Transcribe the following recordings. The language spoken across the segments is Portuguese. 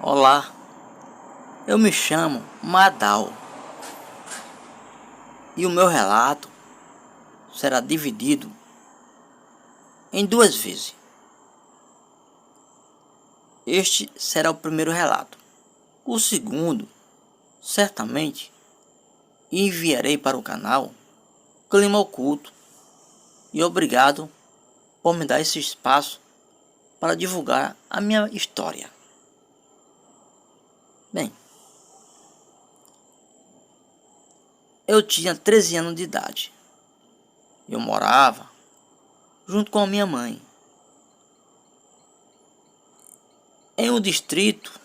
Olá, eu me chamo Madal e o meu relato será dividido em duas vezes. Este será o primeiro relato. O segundo, certamente, enviarei para o canal Clima Oculto e obrigado por me dar esse espaço para divulgar a minha história. Bem, eu tinha 13 anos de idade. Eu morava junto com a minha mãe em um distrito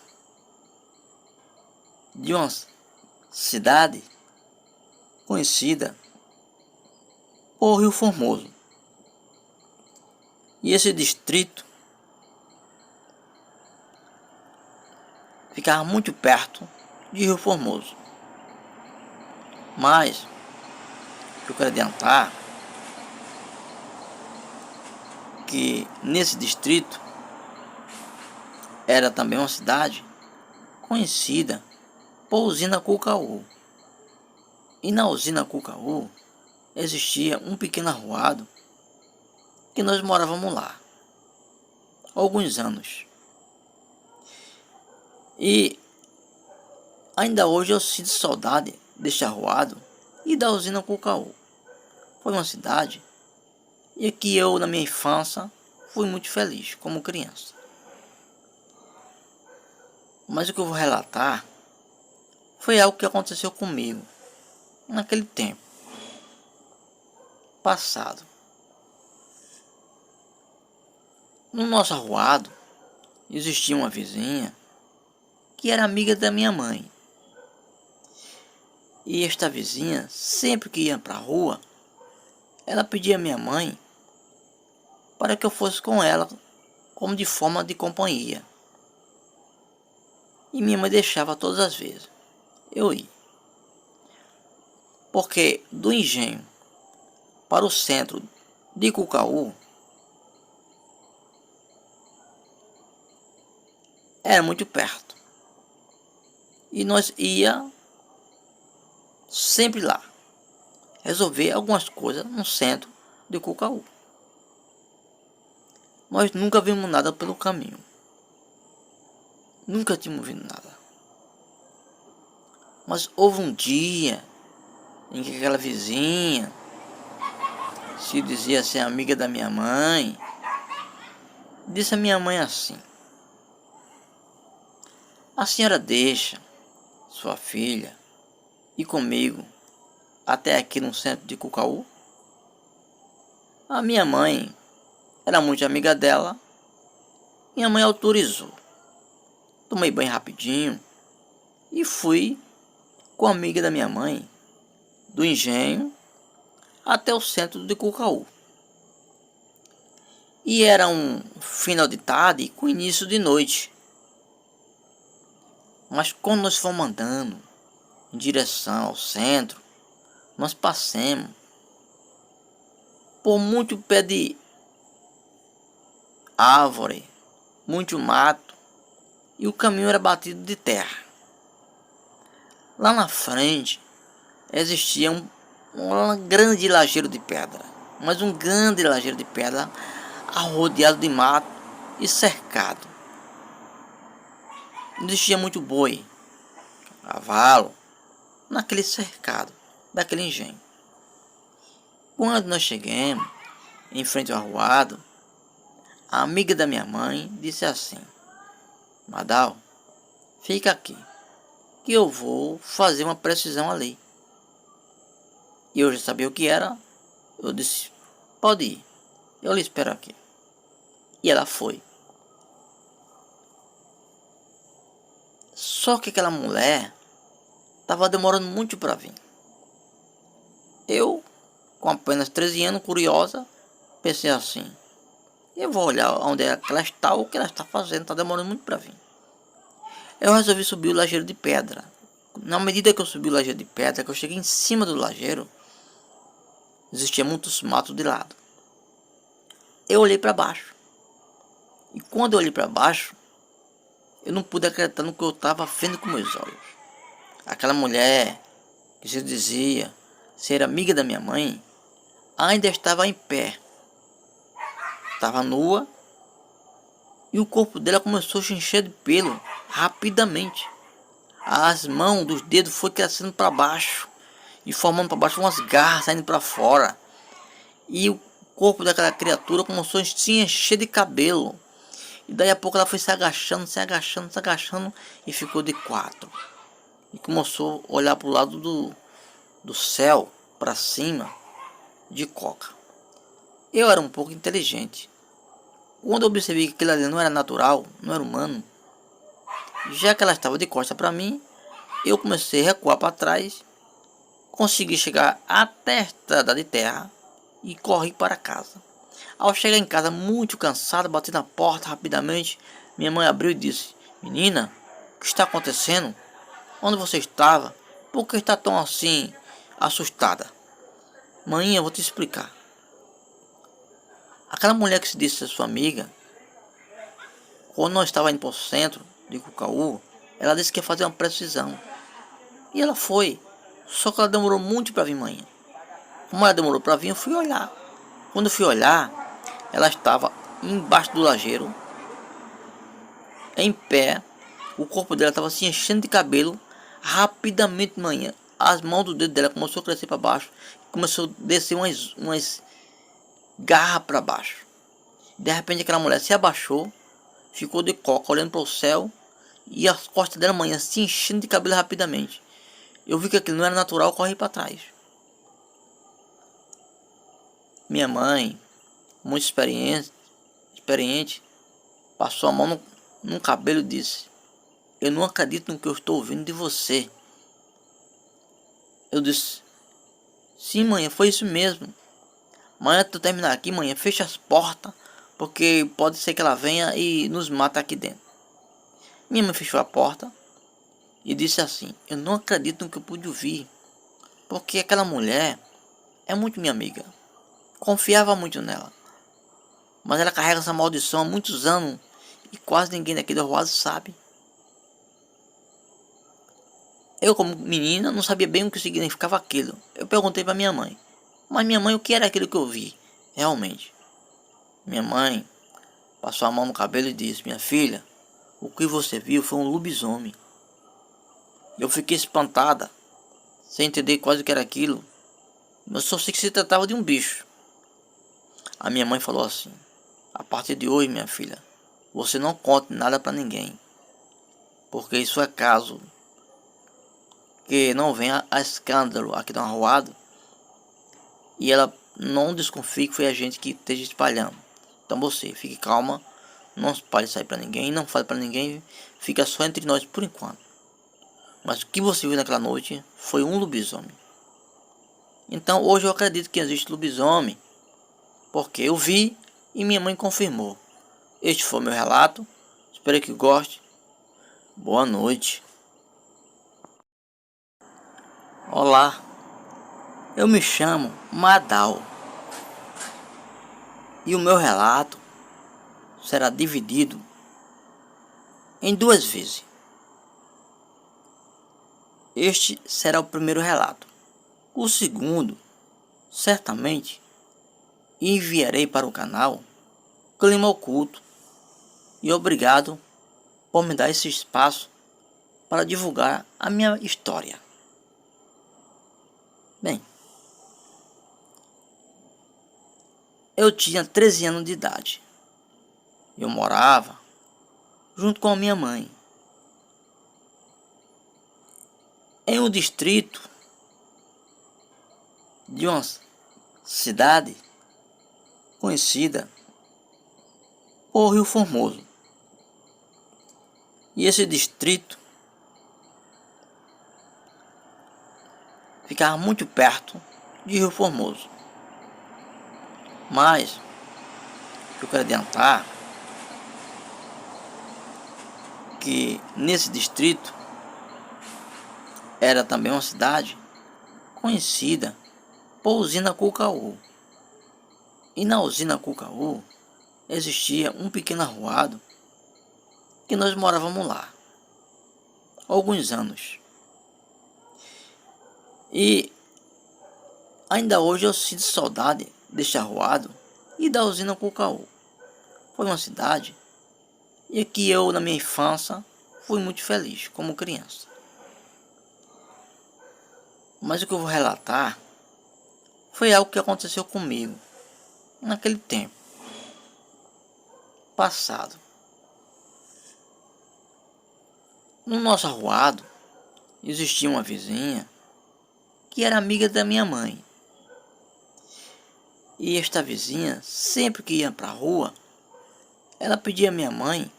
de uma cidade conhecida por Rio Formoso. E esse distrito ficava muito perto de Rio Formoso. Mas eu quero adiantar que nesse distrito era também uma cidade conhecida por usina Cucaú. E na usina Cucaú existia um pequeno arruado que nós morávamos lá há alguns anos. E ainda hoje eu sinto saudade deste arruado e da usina Cucaú. Foi uma cidade em que eu, na minha infância, fui muito feliz como criança. Mas o que eu vou relatar foi algo que aconteceu comigo naquele tempo passado. No nosso arruado existia uma vizinha que era amiga da minha mãe. E esta vizinha, sempre que ia para a rua, ela pedia à minha mãe para que eu fosse com ela como de forma de companhia. E minha mãe deixava todas as vezes eu ir. Porque do engenho para o centro de Cucaú era muito perto. E nós ia sempre lá resolver algumas coisas no centro de Cucaú. Nós nunca vimos nada pelo caminho. Nunca tínhamos visto nada. Mas houve um dia em que aquela vizinha se dizia ser amiga da minha mãe, disse a minha mãe assim: a senhora deixa sua filha ir comigo até aqui no centro de Cucaú? A minha mãe era muito amiga dela. Minha mãe autorizou. Tomei banho rapidinho e fui com a amiga da minha mãe do engenho até o centro de Cucaú. E era um final de tarde com início de noite. Mas quando nós fomos andando em direção ao centro, nós passamos por muito pé de árvore, muito mato, e o caminho era batido de terra. Lá na frente existia um grande lajeiro de pedra, mas um grande lajeiro de pedra arrodeado de mato e cercado. Existia muito boi, cavalo, naquele cercado daquele engenho. Quando nós chegamos em frente ao arruado, a amiga da minha mãe disse assim: Madal, fica aqui, que eu vou fazer uma precisão ali. E eu já sabia o que era. Eu disse: pode ir, eu lhe espero aqui. E ela foi. Só que aquela mulher estava demorando muito para vir. Eu, com apenas 13 anos, curiosa, pensei assim: eu vou olhar onde é que ela está ou o que ela está fazendo, está demorando muito para vir. Eu resolvi subir o lajeiro de pedra. Na medida que eu subi o lajeiro de pedra, que eu cheguei em cima do lajeiro, existia muitos matos de lado. Eu olhei para baixo. E quando eu olhei para baixo, eu não pude acreditar no que eu estava vendo com meus olhos. Aquela mulher, que se dizia ser amiga da minha mãe, ainda estava em pé. Estava nua e o corpo dela começou a se encher de pelo rapidamente. As mãos dos dedos foi crescendo para baixo e formando para baixo umas garras saindo para fora. E o corpo daquela criatura começou a se encher de cabelo. E daí a pouco ela foi se agachando, se agachando, se agachando e ficou de quatro. E começou a olhar para o lado do céu, para cima, de coca. Eu era um pouco inteligente. Quando eu percebi que aquilo ali não era natural, não era humano, já que ela estava de costa para mim, eu comecei a recuar para trás, consegui chegar até a estrada de terra e corri para casa. Ao chegar em casa muito cansado, bati na porta rapidamente. Minha mãe abriu e disse: "Menina, o que está acontecendo? Onde você estava? Por que está tão assim assustada?" "Mãe, eu vou te explicar. Aquela mulher que se disse ser sua amiga, quando nós estava indo para o centro de Cucaú, ela disse que ia fazer uma precisão. E ela foi. Só que ela demorou muito para vir, mãe. Como ela demorou para vir, eu fui olhar. Quando eu fui olhar, ela estava embaixo do lajeiro, em pé. O corpo dela estava se enchendo de cabelo. Rapidamente, manhã, as mãos do dedo dela começou a crescer para baixo. Começou a descer umas garras para baixo. De repente, aquela mulher se abaixou, ficou de coca, olhando para o céu. E as costas dela, manhã, se enchendo de cabelo rapidamente. Eu vi que aquilo não era natural, corri para trás. Minha mãe, muito experiente, passou a mão no cabelo e disse: "Eu não acredito no que eu estou ouvindo de você." Eu disse: "Sim, mãe, foi isso mesmo. Mas antes de eu terminar aqui, mãe, fecha as portas, porque pode ser que ela venha e nos mata aqui dentro." Minha mãe fechou a porta e disse assim: "Eu não acredito no que eu pude ouvir, porque aquela mulher é muito minha amiga. Confiava muito nela. Mas ela carrega essa maldição há muitos anos e quase ninguém daqui do Arruado sabe." Eu, como menina, não sabia bem o que significava aquilo. Eu perguntei para minha mãe: "Mas minha mãe, o que era aquilo que eu vi?" Realmente, minha mãe passou a mão no cabelo e disse: "Minha filha, o que você viu foi um lobisomem." Eu fiquei espantada, sem entender quase o que era aquilo. Mas só sei que se tratava de um bicho. A minha mãe falou assim: "A partir de hoje, minha filha, você não conte nada para ninguém, porque isso é caso que não venha a escândalo aqui no Arruado, e ela não desconfie que foi a gente que esteja espalhando. Então você fique calma, não espalhe isso aí para ninguém, não fale para ninguém, fica só entre nós por enquanto. Mas o que você viu naquela noite foi um lobisomem." Então hoje eu acredito que existe lobisomem, porque eu vi e minha mãe confirmou. Este foi meu relato, espero que goste. Boa noite. Olá, eu me chamo Madal e o meu relato será dividido em duas vezes. Este será o primeiro relato. O segundo, certamente, enviarei para o canal Clima Oculto. E obrigado por me dar esse espaço para divulgar a minha história. Bem, eu tinha 13 anos de idade. Eu morava junto com a minha mãe em um distrito de uma cidade conhecida por Rio Formoso. E esse distrito ficava muito perto de Rio Formoso. Mas eu quero adiantar que nesse distrito era também uma cidade conhecida por usina Cucaú. E na usina Cucaú existia um pequeno arruado que nós morávamos lá há alguns anos. E ainda hoje eu sinto saudade deste arruado e da usina Cucaú. Foi uma cidade e que eu, na minha infância, fui muito feliz como criança. Mas o que eu vou relatar foi algo que aconteceu comigo naquele tempo passado. No nosso arruado existia uma vizinha que era amiga da minha mãe. E esta vizinha, sempre que ia para a rua, ela pedia à minha mãe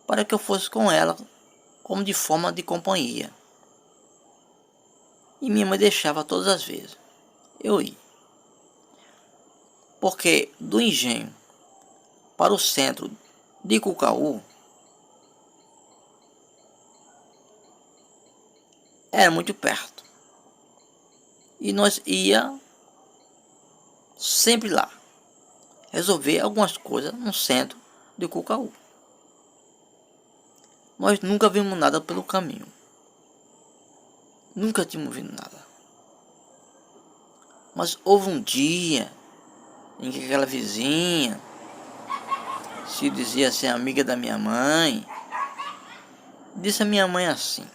para que eu fosse com ela, como de forma de companhia. E minha mãe deixava todas as vezes eu ia. Porque do engenho para o centro de Cucaú era muito perto. E nós ia sempre lá resolver algumas coisas no centro de Cucaú. Nós nunca vimos nada pelo caminho. Nunca tínhamos visto nada. Mas houve um dia em que aquela vizinha se dizia ser amiga da minha mãe. Disse a minha mãe assim: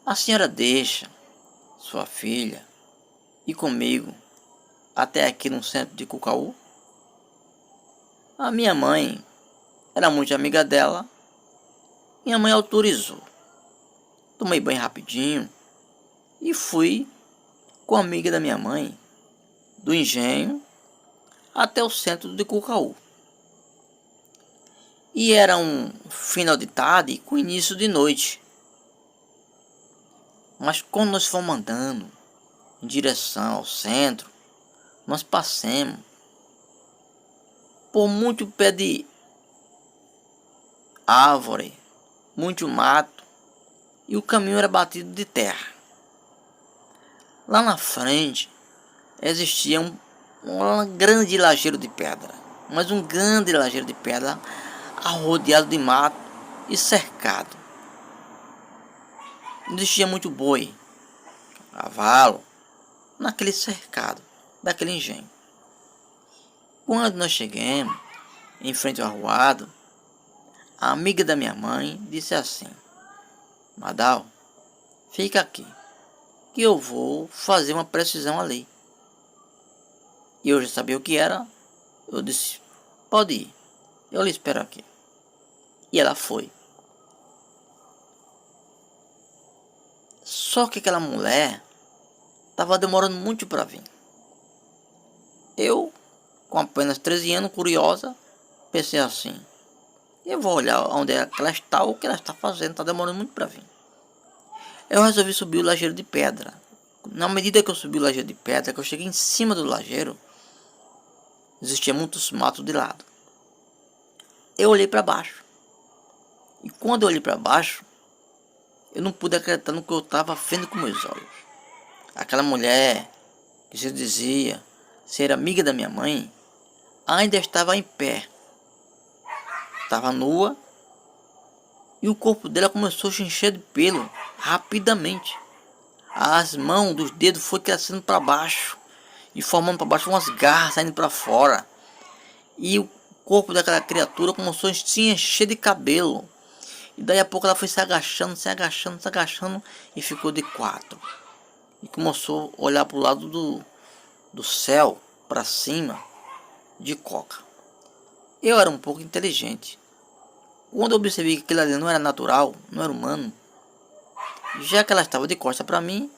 a senhora deixa sua filha ir comigo até aqui no centro de Cucaú? A minha mãe era muito amiga dela. Minha mãe autorizou. Tomei banho rapidinho e fui com a amiga da minha mãe do engenho até o centro de Cucaú. E era um final de tarde com início de noite. Mas quando nós fomos andando em direção ao centro, nós passamos por muito pé de árvore, muito mato, e o caminho era batido de terra. Lá na frente existia um grande lajeiro de pedra, mas um grande lajeiro de pedra rodeado de mato e cercado. Existia muito boi, cavalo, naquele cercado daquele engenho. Quando nós chegamos em frente ao arruado, a amiga da minha mãe disse assim: Madal, fica aqui, que eu vou fazer uma precisão ali. E eu já sabia o que era. Eu disse: pode ir, eu lhe espero aqui. E ela foi. Só que aquela mulher estava demorando muito para vir. Eu, com apenas 13 anos, curiosa, pensei assim: eu vou olhar onde é que ela está, ou o que ela está fazendo, está demorando muito para vir. Eu resolvi subir o lajeiro de pedra. Na medida que eu subi o lajeiro de pedra, que eu cheguei em cima do lajeiro, existia muitos matos de lado. Eu olhei para baixo. E quando eu olhei para baixo, eu não pude acreditar no que eu estava vendo com meus olhos. Aquela mulher que se dizia ser amiga da minha mãe ainda estava em pé. Estava nua e o corpo dela começou a se encher de pelo rapidamente. As mãos dos dedos foi crescendo para baixo e formando para baixo umas garras saindo para fora. E o corpo daquela criatura começou a se encher de cabelo. E daí a pouco ela foi se agachando, se agachando, se agachando e ficou de quatro. E começou a olhar para o lado do céu, para cima, de coca. Eu era um pouco inteligente. Quando eu percebi que aquilo ali não era natural, não era humano, já que ela estava de costas para mim,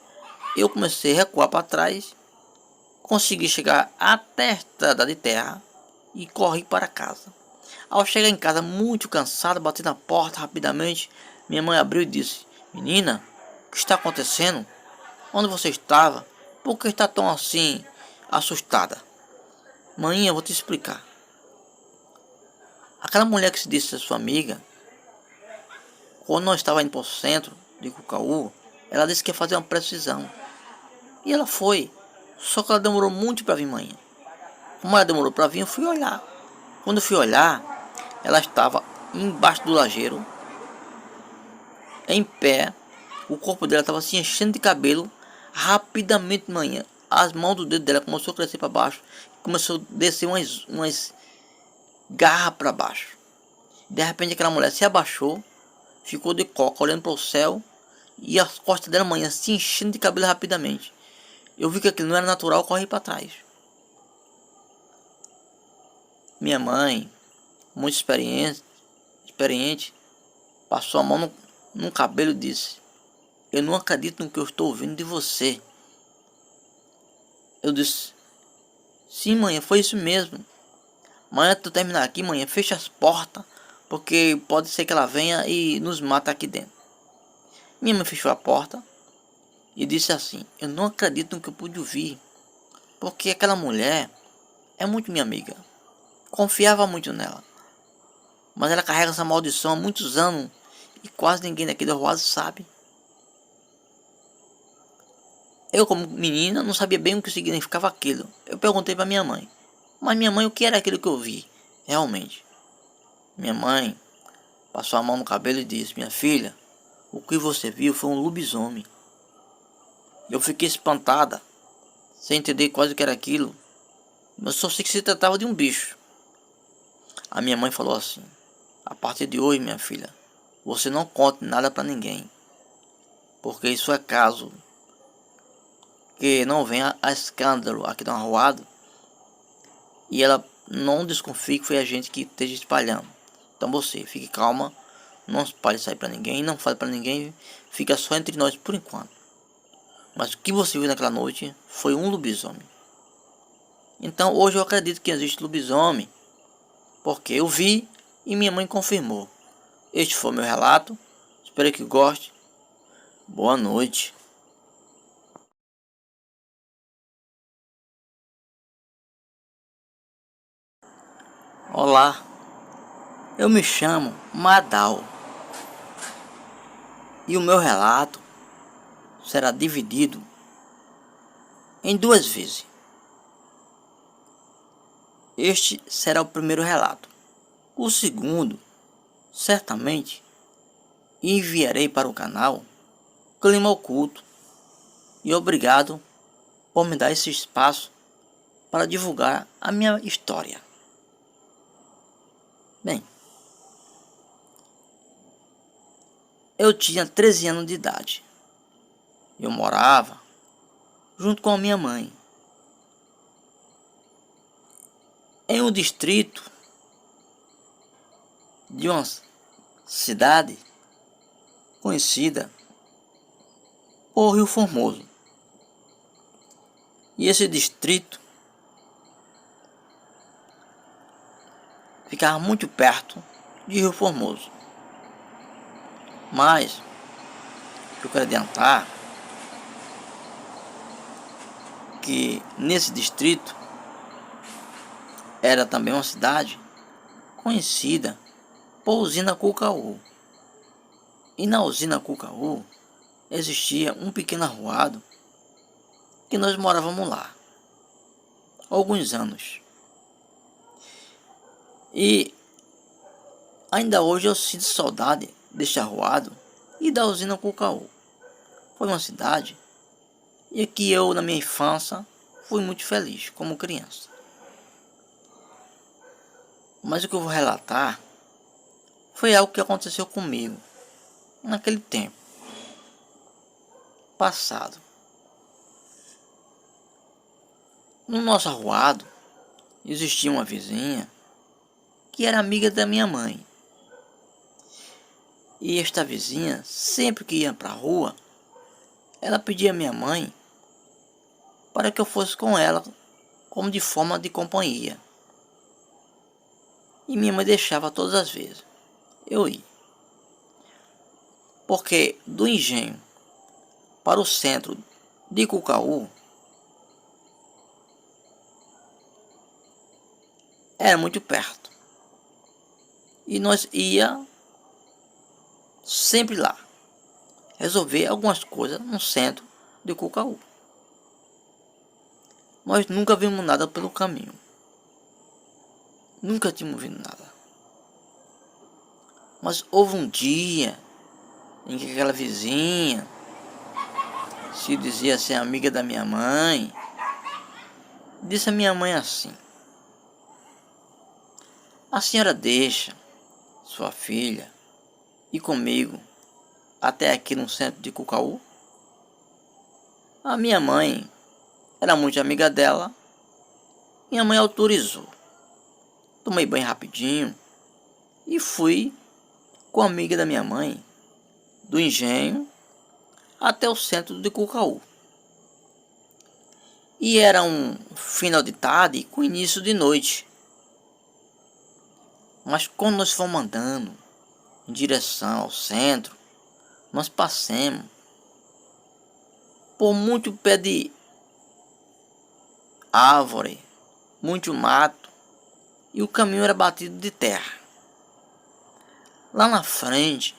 eu comecei a recuar para trás, consegui chegar até a estrada de terra e corri para casa. Ao chegar em casa muito cansado, bati na porta rapidamente. Minha mãe abriu e disse: menina, o que está acontecendo? Onde você estava? Por que está tão assim, assustada? Mãe, eu vou te explicar. Aquela mulher que se disse ser sua amiga, quando nós estávamos indo para o centro de Cucaú, ela disse que ia fazer uma precisão. E ela foi. Só que ela demorou muito para vir, mãe. Como ela demorou para vir, eu fui olhar. Quando eu fui olhar, ela estava embaixo do lajeiro, em pé. O corpo dela estava se enchendo de cabelo. Rapidamente, manhã, as mãos do dedo dela começou a crescer para baixo, começou a descer umas garras para baixo. De repente aquela mulher se abaixou, ficou de coca olhando para o céu, e as costas dela manhã se enchendo de cabelo rapidamente. Eu vi que aquilo não era natural, corri para trás. Minha mãe, muito experiente, passou a mão no cabelo e disse: eu não acredito no que eu estou ouvindo de você. Eu disse: sim, mãe, foi isso mesmo. Mas antes de eu terminar aqui, mãe, fecha as portas, porque pode ser que ela venha e nos mata aqui dentro. Minha mãe fechou a porta e disse assim: eu não acredito no que eu pude ouvir, porque aquela mulher é muito minha amiga. Confiava muito nela. Mas ela carrega essa maldição há muitos anos e quase ninguém daqui do Arruado sabe. Eu, como menina, não sabia bem o que significava aquilo. Eu perguntei para minha mãe: mas minha mãe, o que era aquilo que eu vi? Realmente. Minha mãe passou a mão no cabelo e disse: minha filha, o que você viu foi um lobisomem. Eu fiquei espantada, sem entender quase o que era aquilo. Mas só sei que se tratava de um bicho. A minha mãe falou assim: a partir de hoje, minha filha, você não conte nada para ninguém, porque isso é caso que não venha a escândalo aqui no Arruado, e ela não desconfie que foi a gente que esteja espalhando. Então você fique calma, não espalhe isso aí para ninguém, não fale para ninguém, fica só entre nós por enquanto. Mas o que você viu naquela noite foi um lobisomem. Então hoje eu acredito que existe lobisomem, porque eu vi e minha mãe confirmou. Este foi meu relato, espero que goste. Boa noite. Olá, eu me chamo Madal e o meu relato será dividido em duas vezes. Este será o primeiro relato. O segundo, certamente, enviarei para o canal Clima Oculto. E obrigado por me dar esse espaço para divulgar a minha história. Bem, eu tinha 13 anos de idade. Eu morava junto com a minha mãe em um distrito de uma cidade conhecida por Rio Formoso. E esse distrito ficava muito perto de Rio Formoso. Mas o que eu quero adiantar que nesse distrito era também uma cidade conhecida por usina Cucaú. E na usina Cucaú existia um pequeno arruado que nós morávamos lá há alguns anos. E ainda hoje eu sinto saudade deste arruado e da usina Cucaú. Foi uma cidade e que eu, na minha infância, fui muito feliz como criança. Mas o que eu vou relatar foi algo que aconteceu comigo naquele tempo passado. No nosso arruado existia uma vizinha que era amiga da minha mãe. E esta vizinha, sempre que ia para a rua, ela pedia à minha mãe para que eu fosse com ela, como de forma de companhia. E minha mãe deixava todas as vezes eu ia. Porque do engenho para o centro de Cucaú era muito perto. E nós ia sempre lá resolver algumas coisas no centro de Cucaú. Nós nunca vimos nada pelo caminho. Nunca tínhamos visto nada. Mas houve um dia em que aquela vizinha se dizia ser amiga da minha mãe, disse a minha mãe assim: a senhora deixa sua filha ir comigo até aqui no centro de Cucaú? A minha mãe era muito amiga dela. Minha mãe autorizou. Tomei banho rapidinho e fui com a amiga da minha mãe, do engenho até o centro de Cucaú. E era um final de tarde com início de noite. Mas quando nós fomos andando em direção ao centro, nós passamos por muito pé de árvore, muito mato, e o caminho era batido de terra. Lá na frente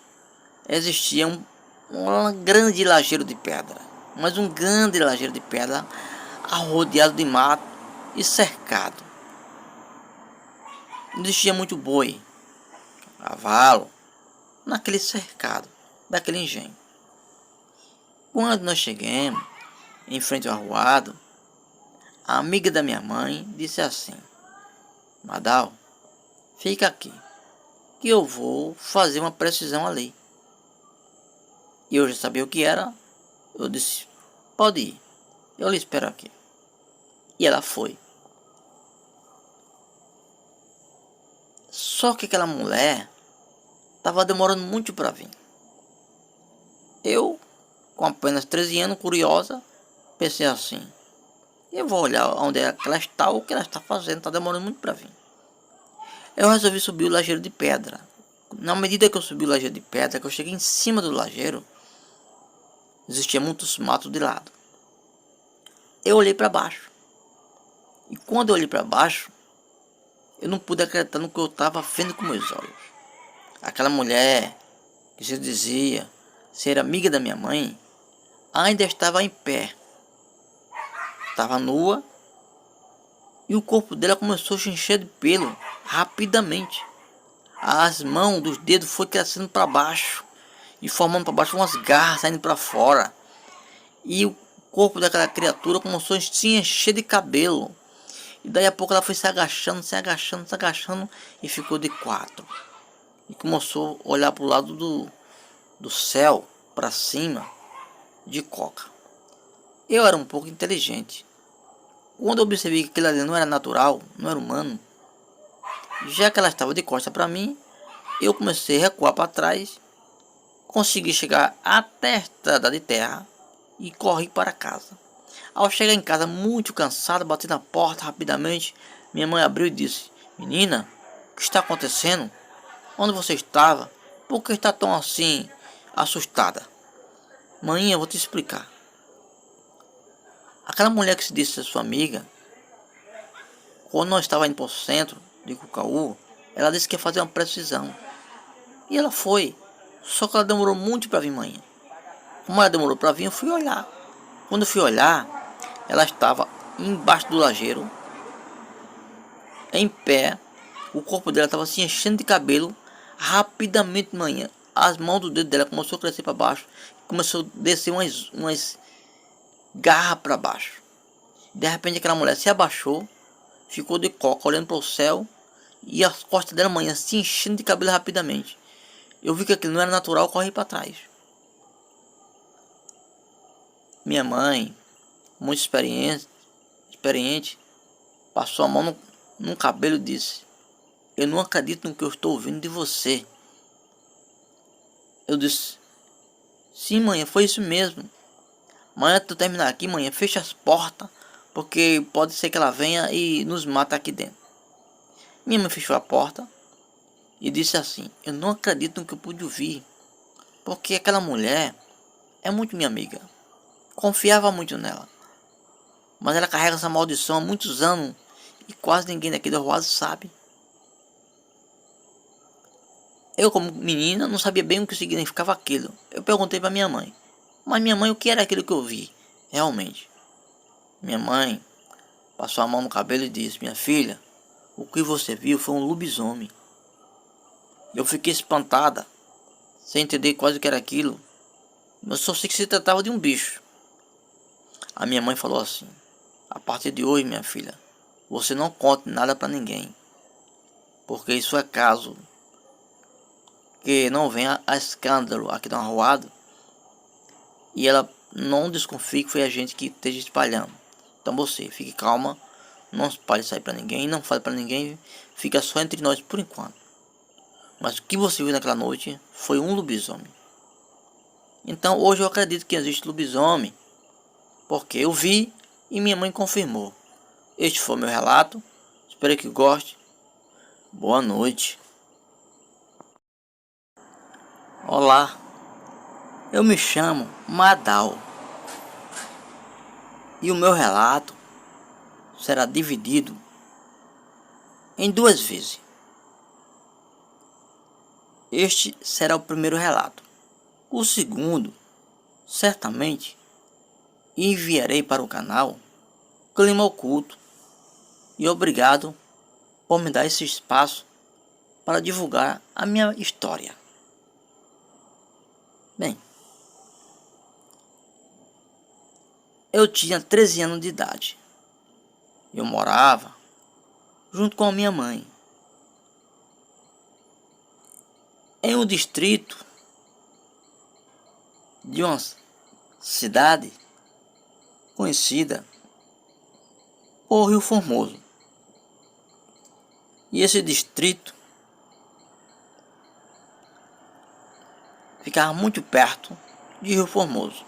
existia um grande lajeiro de pedra, mas um grande lajeiro de pedra arrodeado de mato e cercado. Existia muito boi, cavalo, naquele cercado daquele engenho. Quando nós chegamos em frente ao arruado, a amiga da minha mãe disse assim: Madal, fica aqui, que eu vou fazer uma precisão ali. E eu já sabia o que era. Eu disse: pode ir, eu lhe espero aqui. E ela foi. Só que aquela mulher estava demorando muito para vir. Eu, com apenas 13 anos, curiosa, pensei assim: eu vou olhar onde é que ela está ou o que ela está fazendo, está demorando muito para vir. Eu resolvi subir o lajeiro de pedra. Na medida que eu subi o lajeiro de pedra, que eu cheguei em cima do lajeiro, existia muitos matos de lado. Eu olhei para baixo. E quando eu olhei para baixo, eu não pude acreditar no que eu estava vendo com meus olhos. Aquela mulher que se dizia ser amiga da minha mãe ainda estava em pé. Estava nua e o corpo dela começou a se encher de pelo rapidamente. As mãos dos dedos foi crescendo para baixo e formando para baixo umas garras saindo para fora. E o corpo daquela criatura começou a se encher de cabelo. E daí a pouco ela foi se agachando, se agachando, se agachando e ficou de quatro. E começou a olhar para o lado do céu, para cima, de coca. Eu era um pouco inteligente. Quando eu observei que aquilo ali não era natural, não era humano, já que ela estava de costas para mim, eu comecei a recuar para trás, consegui chegar até a estrada de terra e corri para casa. Ao chegar em casa muito cansado, bati na porta rapidamente. Minha mãe abriu e disse: menina, o que está acontecendo? Onde você estava? Por que está tão assim, assustada? Mãe, eu vou te explicar. Aquela mulher que se disse ser sua amiga, quando nós estava indo para o centro de Cucaú, ela disse que ia fazer uma precisão. E ela foi. Só que ela demorou muito para vir, mãe. Como ela demorou para vir, eu fui olhar. Quando eu fui olhar, ela estava embaixo do lajeiro, em pé. O corpo dela estava se enchendo de cabelo. Rapidamente, manhã, as mãos do dedo dela começou a crescer para baixo. Começou a descer umas garras para baixo. De repente, aquela mulher se abaixou, ficou de coca, olhando para o céu. E as costas dela, manhã, se enchendo de cabelo rapidamente. Eu vi que aquilo não era natural, corri para trás. Minha mãe, muito experiente, passou a mão no cabelo e disse: eu não acredito no que eu estou ouvindo de você. Eu disse: sim, mãe, foi isso mesmo. Mas antes de eu terminar aqui, mãe, fecha as portas, porque pode ser que ela venha e nos mata aqui dentro. Minha mãe fechou a porta e disse assim: eu não acredito no que eu pude ouvir, porque aquela mulher é muito minha amiga. Confiava muito nela. Mas ela carrega essa maldição há muitos anos e quase ninguém daqui do Arruado sabe. Eu, como menina, não sabia bem o que significava aquilo. Eu perguntei para minha mãe: mas minha mãe, o que era aquilo que eu vi? Realmente. Minha mãe passou a mão no cabelo e disse: minha filha, o que você viu foi um lobisomem. Eu fiquei espantada, sem entender quase o que era aquilo. Mas só sei que se tratava de um bicho. A minha mãe falou assim: a partir de hoje, minha filha, você não conte nada para ninguém, porque isso é caso que não venha a escândalo aqui na Arruada e ela não desconfie que foi a gente que esteja espalhando. Então você fique calma, não espalhe isso aí para ninguém, não fale para ninguém, fica só entre nós por enquanto. Mas o que você viu naquela noite foi um lobisomem. Então hoje eu acredito que existe lobisomem, porque eu vi e minha mãe confirmou. Este foi meu relato, espero que goste. Boa noite. Olá, eu me chamo Madal e o meu relato será dividido em duas vezes. Este será o primeiro relato. O segundo, certamente, enviarei para o canal Clima Oculto. E obrigado por me dar esse espaço para divulgar a minha história. Bem, eu tinha 13 anos de idade. Eu morava junto com a minha mãe em um distrito de uma cidade conhecida por Rio Formoso. E esse distrito ficava muito perto de Rio Formoso.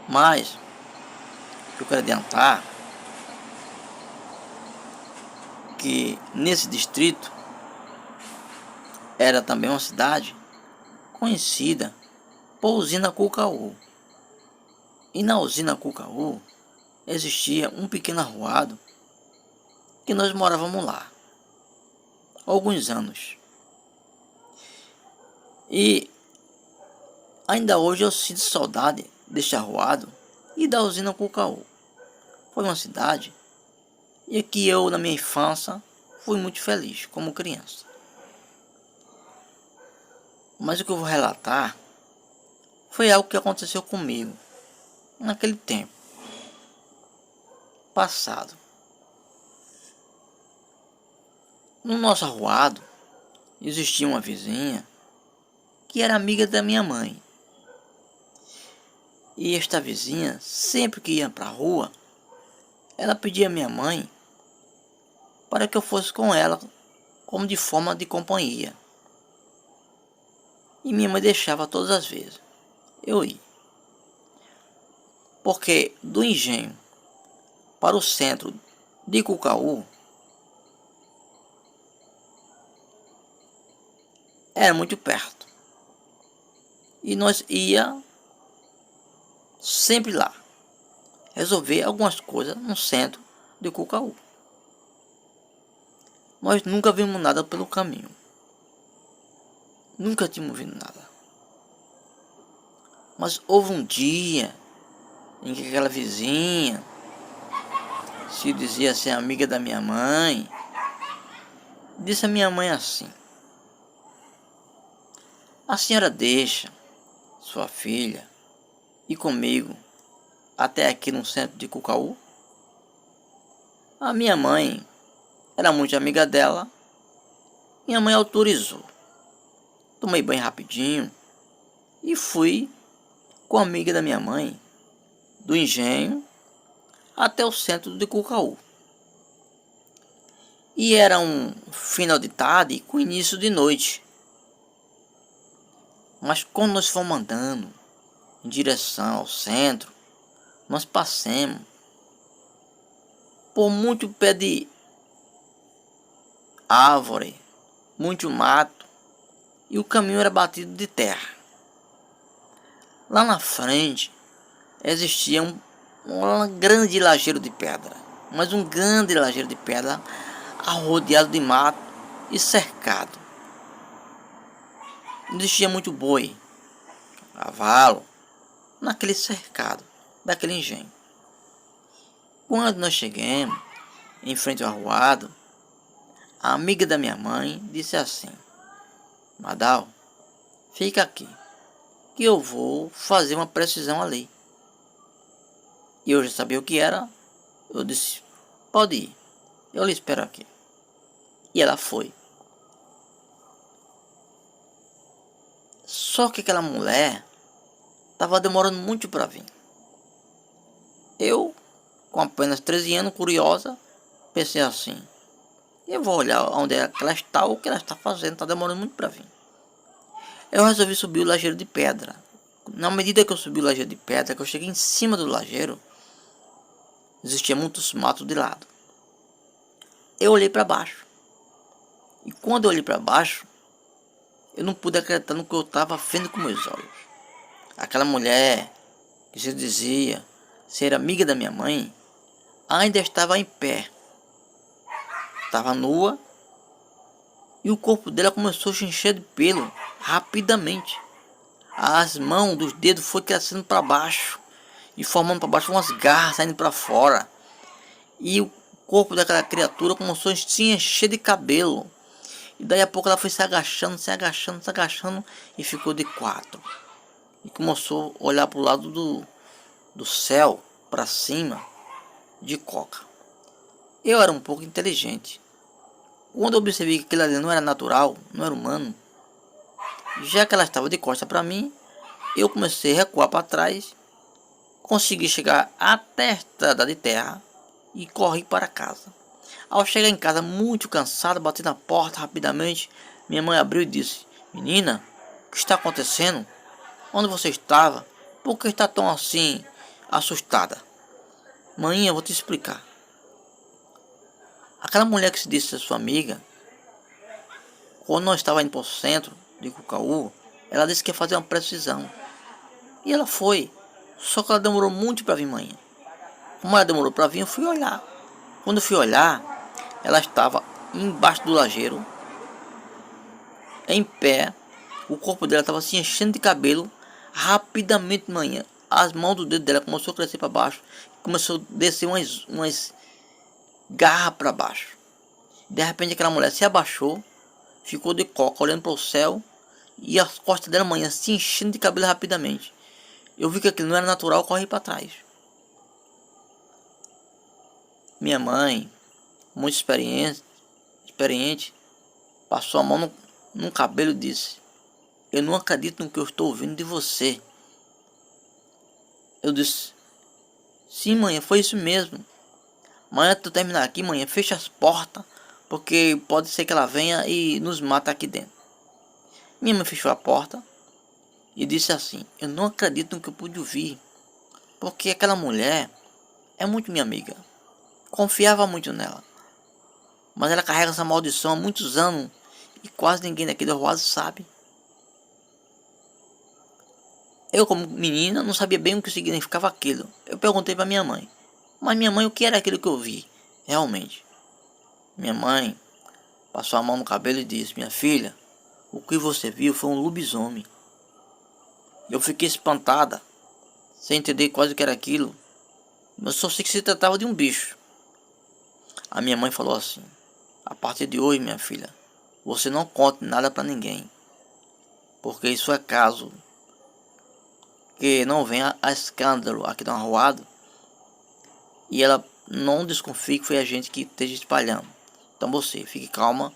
Mas eu quero adiantar que nesse distrito era também uma cidade conhecida por usina Cucaú. E na usina Cucaú existia um pequeno arruado que nós morávamos lá há alguns anos. E ainda hoje eu sinto saudade deste arruado e da usina Cucaú. Foi uma cidade e que eu, na minha infância, fui muito feliz como criança. Mas o que eu vou relatar foi algo que aconteceu comigo naquele tempo passado. No nosso arruado existia uma vizinha que era amiga da minha mãe. E esta vizinha, sempre que ia para a rua, ela pedia à minha mãe para que eu fosse com ela como de forma de companhia. E minha mãe deixava todas as vezes eu ia. Porque do engenho para o centro de Cucaú era muito perto. E nós ia sempre lá resolver algumas coisas no centro de Cucaú. Nós nunca vimos nada pelo caminho. Nunca tínhamos visto nada. Mas houve um dia em que aquela vizinha se dizia ser amiga da minha mãe. Disse a minha mãe assim: a senhora deixa sua filha ir comigo até aqui no centro de Cucaú? A minha mãe era muito amiga dela. Minha mãe autorizou. Tomei banho rapidinho e fui com a amiga da minha mãe do engenho até o centro de Cucaú. E era um final de tarde com início de noite. Mas quando nós fomos andando em direção ao centro, nós passamos por muito pé de árvore, muito mato, e o caminho era batido de terra. Lá na frente existia um grande lajeiro de pedra, mas um grande lajeiro de pedra arrodeado de mato e cercado. Existia muito boi, cavalo, naquele cercado daquele engenho. Quando nós chegamos em frente ao arruado, a amiga da minha mãe disse assim: Madal, fica aqui, que eu vou fazer uma precisão ali. E eu já sabia o que era. Eu disse, pode ir, eu lhe espero aqui. E ela foi. Só que aquela mulher estava demorando muito para vir. Eu, com apenas 13 anos, curiosa, pensei assim, eu vou olhar onde é que ela está ou o que ela está fazendo, está demorando muito para vir. Eu resolvi subir o lajeiro de pedra. Na medida que eu subi o lajeiro de pedra, que eu cheguei em cima do lajeiro, existia muitos matos de lado. Eu olhei para baixo. E quando eu olhei para baixo, eu não pude acreditar no que eu estava vendo com meus olhos. Aquela mulher, que se dizia ser amiga da minha mãe, ainda estava em pé. Estava nua. E o corpo dela começou a se encher de pelo rapidamente. As mãos dos dedos foi crescendo para baixo e formando para baixo umas garras saindo para fora. E o corpo daquela criatura começou a se encher de cabelo. E daí a pouco ela foi se agachando, se agachando, se agachando e ficou de quatro. E começou a olhar para o lado do céu, para cima, de coca. Eu era um pouco inteligente. Quando eu percebi que aquilo ali não era natural, não era humano, já que ela estava de costa para mim, eu comecei a recuar para trás, consegui chegar até a estrada de terra e corri para casa. Ao chegar em casa muito cansado, bati na porta rapidamente. Minha mãe abriu e disse, menina, o que está acontecendo? Onde você estava? Por que está tão assim, assustada? Mãe, eu vou te explicar. Aquela mulher que se disse ser sua amiga, quando nós estava indo para o centro de Cucaú, ela disse que ia fazer uma precisão. E ela foi. Só que ela demorou muito para vir, mãe. Como ela demorou para vir, eu fui olhar. Quando eu fui olhar, ela estava embaixo do lajeiro, em pé. O corpo dela estava se enchendo de cabelo. Rapidamente, manhã, as mãos do dedo dela começou a crescer para baixo. Começou a descer umas garras para baixo. De repente, aquela mulher se abaixou, ficou de coca, olhando para o céu. E as costas dela, manhã, se enchendo de cabelo rapidamente. Eu vi que aquilo não era natural, corri para trás. Minha mãe, muito experiente, passou a mão no cabelo e disse, eu não acredito no que eu estou ouvindo de você. Eu disse, sim, mãe, foi isso mesmo. Mãe, tu terminar aqui, mãe, fecha as portas, porque pode ser que ela venha e nos mata aqui dentro. Minha mãe fechou a porta e disse assim, eu não acredito no que eu pude ouvir, porque aquela mulher é muito minha amiga. Confiava muito nela. Mas ela carrega essa maldição há muitos anos e quase ninguém daqui do Arruado sabe. Eu, como menina, não sabia bem o que significava aquilo. Eu perguntei para minha mãe. Mas minha mãe, o que era aquilo que eu vi? Realmente. Minha mãe passou a mão no cabelo e disse, minha filha, o que você viu foi um lobisomem. Eu fiquei espantada, sem entender quase o que era aquilo. Mas só sei que se tratava de um bicho. A minha mãe falou assim, a partir de hoje, minha filha, você não conte nada para ninguém. Porque isso é caso que não venha a escândalo aqui no Arruado. E ela não desconfie que foi a gente que esteja espalhando. Então você, fique calma,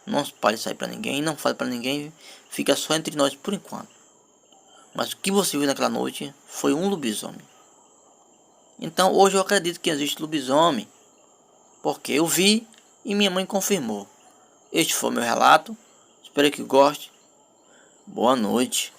não espalhe isso aí para ninguém, não fale para ninguém, fica só entre nós por enquanto. Mas o que você viu naquela noite foi um lobisomem. Então hoje eu acredito que existe lobisomem, porque eu vi e minha mãe confirmou. Este foi meu relato, espero que goste. Boa noite.